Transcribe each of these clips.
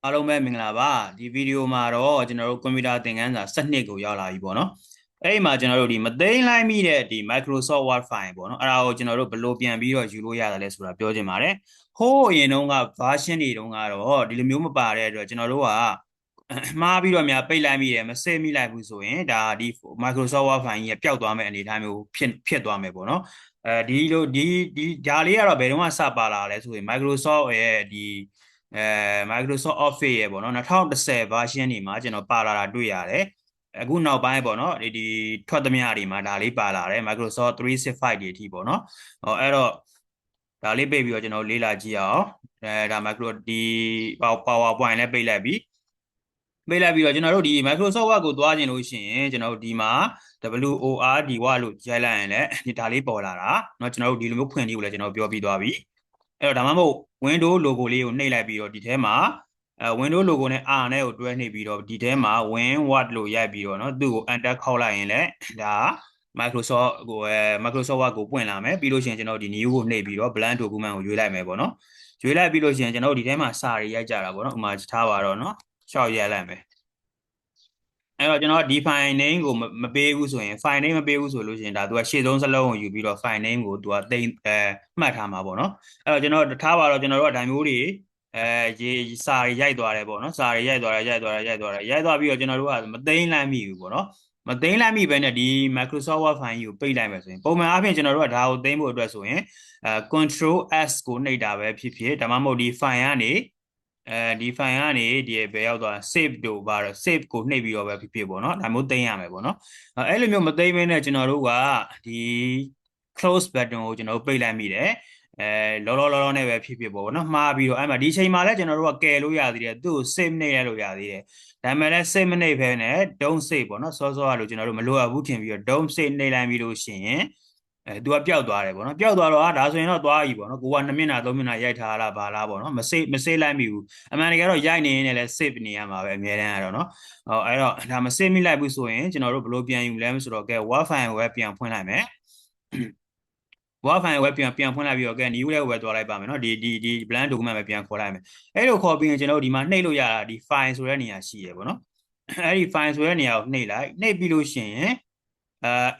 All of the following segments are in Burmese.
အားလုံးပဲမင်္ဂလာပါဒီဗီဒီယိုမှာတော့ကျွန်တော်တို့ကွန်ပျူတာသင်ခန်းစာ7ကိုရောက်လာပြီပေါ့နော်အဲ့ဒီမှာကျွန်တော်တို့ဒီမသိမ်းလိုက်မိတဲ့ဒီ Microsoft Word file ပေါ့နော်အဲ့ဒါကိုကျွန်တော်တို့ဘယ်လိုပြန်ပြီးတော့ယူလို့ရတယ်လဲဆိုတာပြောချင်ပါတယ်ဟိုးအရင်တုန်းက version တွေတုန်းကတော့ဒီလိုမျိုးမပါတဲ့အတွက်ကျွန်တော်တို့ကမှားပြီးတော့များပိတ်လိုက်မိတယ်မစင်မိလိုက်ဘူးဆိုရင်ဒါဒီ Microsoft Word file ကြီးကပျောက်သွားမယ့်အနေအထားမျိုးဖြစ်သွားမယ်ပေါ့နော်ဒီလိုဒီဒါလေးကတော့ဘယ်တော့မှစပါလာလဲဆိုရင် Microsoft ရဲ့ဒီMicrosoft Office ရဲ့ပေါ့နော်2010 version တွေမှာကျွန်တော်ပါလာတာတွေ့ရတယ်အခုနောက်ပိုင်းပေါ့နော်ဒီထွက်သမျှတွေမှာဒါလေးပါလာတယ် Microsoft 365တွေအထိပေါ့နော်အဲ့တော့ဒါလေးပိတ်ပြီးတော့ကျွန်တော်လေ့လာကြည့်အောင်ဒါ Micro ဒီ PowerPoint လည်းပိတ်လိုက်ပြီတော့ကျွန်တော်တို့ဒီ Microsoft Word ကိုသွားခြင်းလို့ရှိရင်ကျွန်တော်တို့ဒီမှာ WORD လို့ရိုက်လိုက်ရင်လည်းဒီဒါလေးပေါ်လာတာเนาะကျွန်တော်တို့ဒီလိုမျိုးဖွင့်လေးကိုလည်းကျွန်တော်ပြောပြီးသွားပြီအဲ့တော့ဒါမှမဟုတ် Windows logo လေးကိုနှိပ်လိုက်ပြီးတော့ဒီထဲမှာWindows logo နဲ့ R နဲ့ကိုတွဲနှိပ်ပြီးတော့ဒီထဲမှာ Win Word လို့ရိုက်ပြီးတော့เนาะသူ့ကို Enter ခေါက်လိုက်ရင်လည်းဒါ Microsoft Word ကိုပွင့်လာမယ်ပြီးလို့ရှိရင်ကျွန်တော်ဒီ new ကိုနှိပ်ပြီးတော့ blank document ကိုရွေးလိုက်မယ်ပေါ့เนาะရွေးလိုက်ပြီးလို့ရှိရင်ကျွန်တော်ဒီထဲမှာစာတွေရိုက်ကြတာပေါ့เนาะဥပမာထားပါတော့เนาะရှောက်ရိုက်လိုက်မယ်အဲ့တော့ကျွန်တော်ဒီ file name ကိုမပေးဘူးဆိုရင် file name မပေးဘူးဆိုလို့ရှိရင်ဒါသူကရှေ့ဆုံးစလုံးကိုယူပြီးတော့ file name ကိုသူကမှတ်ထားမှာပေါ့နော်အဲ့တော့ကျွန်တော်ထားပါတော့ကျွန်တော်တို့ကဒါမျိုးတွေစာတွေရိုက်သွားတယ်ပေါ့နော်စာတွေရိုက်သွားပြီးတော့ကျွန်တော်တို့ကမသိမ်းလိုက်မိဘူးပေါ့နော်မသိမ်းလိုက်မိပဲနဲ့ဒီ Microsoft Word file ကြီးကိုပိတ်လိုက်မယ်ဆိုရင်ပုံမှန်အားဖြင့်ကျွန်တော်တို့ကဒါကိုသိမ်းဖို့အတွက်ဆိုရင်Control S ကိုနှိပ်တာပဲဖြစ်ဖြစ်ဒါမှမဟုတ်ဒီ file ကနေဒီ file ကနေဒီဘယ်ရောက်သွား save တို့ပါတော့ save ကိုနှိပ်ပြီးတော့ပဲဖြစ်ဖြစ်ပေါ့နော်ဒါမျိုးသိမ်းရမယ်ပေါ့နော်အဲ့လိုမျိုးမသိမ်းမင်းနဲ့ကျွန်တော်တို့ကဒီ close button ကိုကျွန်တော်တို့ပိတ်လိုက်မိတယ်လောနဲ့ပဲဖြစ်ဖြစ်ပေါ့နော်မှားပြီးတော့အဲ့မှာဒီချိန်မှာလည်းကျွန်တော်တို့ကကယ်လို့ရသေးတယ်သူ့ကို save နှိပ်ရလို့ရသေးတယ်ဒါပေမဲ့လည်း save မနှိပ်ဖဲနဲ့ don't save ပေါ့နော်စောစောကလို့ကျွန်တော်တို့မလိုအပ်ဘူးထင်ပြီးတော့ don't save နှိပ်လိုက်ပြီးလို့ရှိရင်သူကပျောက်သွားတယ်ပေါ့နော်ပျောက်သွားတော့ဒါဆိုရင်တော့သွားပြီပေါ့နော်ကိုက2မျက်နှာ3မျက်နှာရိုက်ထားလားဘာလားပေါ့နော်မဆေးလိုက်မိဘူးအမှန်တကယ်တော့ရိုက်နေရင်လည်း save နေရမှာပဲအများတန်းကတော့နော်အဲ့တော့ဒါမဆေးမိလိုက်ဘူးဆိုရင်ကျွန်တော်တို့ဘယ်လိုပြန်ယူလဲဆိုတော့ကဲ Word file ကိုပဲပြန်ဖွင့်လိုက်မယ်Word file ကိုပဲပြန်ဖွင့်လိုက်ပြီးတော့ကဲ new လေးကိုပဲတွားလိုက်ပါမယ်နော်ဒီ blank document ပဲပြန်ခေါ်လိုက်မယ်အဲ့လိုခေါ်ပြီးရင်ကျွန်တော်တို့ဒီမှာနှိပ်လို့ရတာဒီ file ဆိုတဲ့နေရာရှိရပေါ့နော်အဲ့ဒီ file ဆိုတဲ့နေရာကိုနှိပ်လိုက်နှိပ်ပြီးလို့ရှိရင်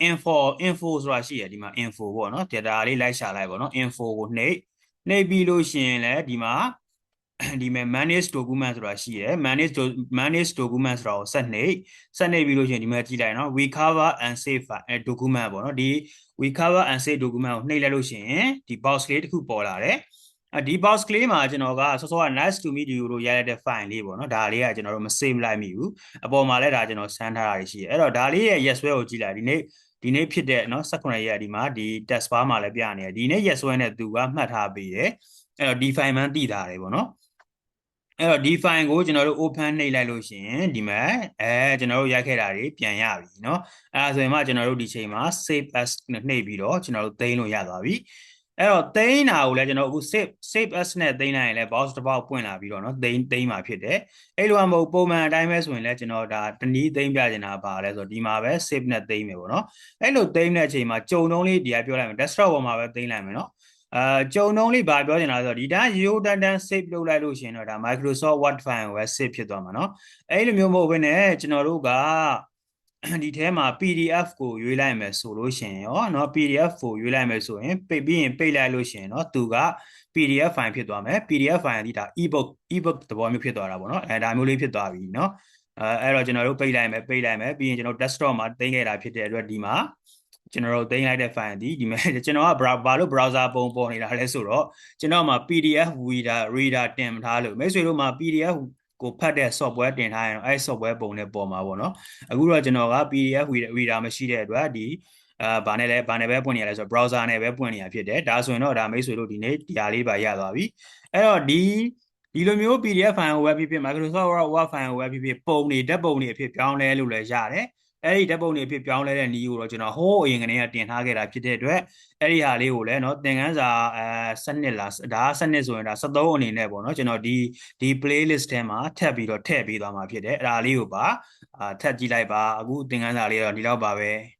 info ဆိုတာရှိရဒီမှာ info ပေါ့နော် data လေးလိုက်ရှာလိုက်ပေါ့နော် info ကိုနှိပ်ပြီးလို့ရှိရင်လည်းဒီမှာဒီမှာ manage document ဆိုတာရှိရ manage document ဆိုတာကိုဆက်နှိပ်ပြီးလို့ရှိရင်ဒီမှာကြည့်လိုက်နော် we cover and save document ပေါ့နော်ဒီ we cover and save document ကိုနှိပ်လိုက်လို့ရှိရင်ဒီ box လေးတစ်ခုပေါ်လာတယ်ဒီ box ကလေးမှာကျွန်တော်ကစောစောက nice to meet you လို့ရိုက်လိုက်တဲ့ file လေးပေါ့နော်ဒါလေးကကျွန်တော်တို့မ save လိုက်မိဘူးအပေါ်မှာလည်းဒါကျွန်တော်ဆန်းထားတာရှိတယ်အဲ့တော့ဒါလေးရဲ့ yes ဆွဲကိုကြည့်လိုက်ဒီနေ့ဖြစ်တဲ့နော်18ရက်ဒီမှာဒီ test bar မှာလည်းပြနေတယ်ဒီနေ့ yes ဆွဲနဲ့သူကမှတ်ထားပေးတယ်အဲ့တော့ဒီ file မှန်းသိတာတယ်ပေါ့နော်အဲ့တော့ဒီ file ကိုကျွန်တော်တို့ open နှိပ်လိုက်လို့ရှိရင်ဒီမှာကျွန်တော်တို့ရိုက်ခဲ့တာတွေပြန်ရပြီเนาะအဲ့ဒါဆိုရင်မှကျွန်တော်တို့ဒီချိန်မှာ save as နှိပ်ပြီးတော့ကျွန်တော်တို့သိမ်းလို့ရသွားပြီအဲ့တော့သိမ်းတာကိုလည်းကျွန်တော်အခု save as နဲ့သိမ်းလိုက်ရင်လည်း box တစ်ပေါက်ပွင့်လာပြီးတော့เนาะသိမ်းမှာဖြစ်တယ်အဲ့လိုမှမဟုတ်ပုံမှန်အတိုင်းပဲဆိုရင်လည်းကျွန်တော်ဒါတနည်းသိမ်းပြချင်တာပါလဲဆိုတော့ဒီမှာပဲ save နဲ့သိမ်းမယ်ပေါ့เนาะအဲ့လိုသိမ်းတဲ့အချိန်မှာကြုံတုံးလေးဒီကပြောလိုက်မယ် desktop ပေါ်မှာပဲသိမ်းလိုက်မယ်เนาะကြုံတုံးလေးဗာပြောချင်တာဆိုတော့ဒီတိုင်းရိုးတန်းတန်း save လုပ်လိုက်လို့ရှိရင်တော့ဒါ Microsoft Word file ကိုပဲ save ဖြစ်သွားမှာเนาะအဲ့လိုမျိုးမဟုတ်ဘဲနဲ့ကျွန်တော်တို့ကဒီထဲမှာ PDF ကိုရွေးလိုက်မယ်ဆိုလို့ရှိရင်ရောเนาะ PDF ကိုရွေးလိုက်မယ်ဆိုရင်ပိတ်လိုက်လို့ရှိရင်เนาะသူက PDF file ဖြစ်သွားမယ် PDF file ဒီဒါ ebook သဘောမျိုးဖြစ်သွားတာပေါ့เนาะဒါမျိုးလေးဖြစ်သွားပြီเนาะအဲ့တော့ကျွန်တော်တို့ပိတ်လိုက်မယ်ပြီးရင်ကျွန်တော် desktop မှာတင်ခဲ့တာဖြစ်တဲ့အတွက်ဒီမှာကျွန်တော်တို့သိမ်းလိုက်တဲ့ file ဒီမှာကျွန်တော်ကဘာလို့ browser ပုံပေါ်နေတာလဲဆိုတော့ကျွန်တော်မှာ PDF reader တင်ထားလို့မိတ်ဆွေတို့မှာ PDF ကိုဖတ်တဲ့ software တင်ထားရင်အဲ့ software ပုံနဲ့ပေါ်မှာပေါ့နော်အခုတော့ကျွန်တော်က PDF reader မရှိတဲ့အတွက်ဒီဘာနဲ့ပဲပွင့်နေရလဲဆိုတော့ browser နဲ့ပဲပွင့်နေရဖြစ်တယ်ဒါဆိုရင်တော့ဒါမိတ်ဆွေတို့ဒီနေ့ဒီဟာလေးပါရသွားပြီအဲ့တော့ဒီလိုမျိုး PDF file ကိုပဲဖြစ်ဖြစ် Microsoft Word file ကိုပဲဖြစ်ဖြစ်ပုံတွေဓာတ်ပုံတွေအဖြစ်ပြောင်းလဲလို့လည်းရတယ်အဲ့ဒီဓာတ်ပုံတွေအဖြစ်ပြောင်းလဲတဲ့နည်းကိုတော့ကျွန်တော်ဟိုးအရင်ကနေကတင်ထားခဲ့တာဖြစ်တဲ့အတွက်အဲ့ဒီဟာလေးကိုလည်းเนาะသင်ခန်းစာ7လားဒါ7ဆိုရင်ဒါ73အနေနဲ့ပေါ့เนาะကျွန်တော်ဒီ playlist ထဲမှာထပ်ပြီးတော့ထည့်ပေးသွားမှာဖြစ်တယ်အဲ့ဒါလေးကိုပါထပ်ကြည့်လိုက်ပါအခုသင်ခန်းစာလေးတော့ဒီလောက်ပါပဲ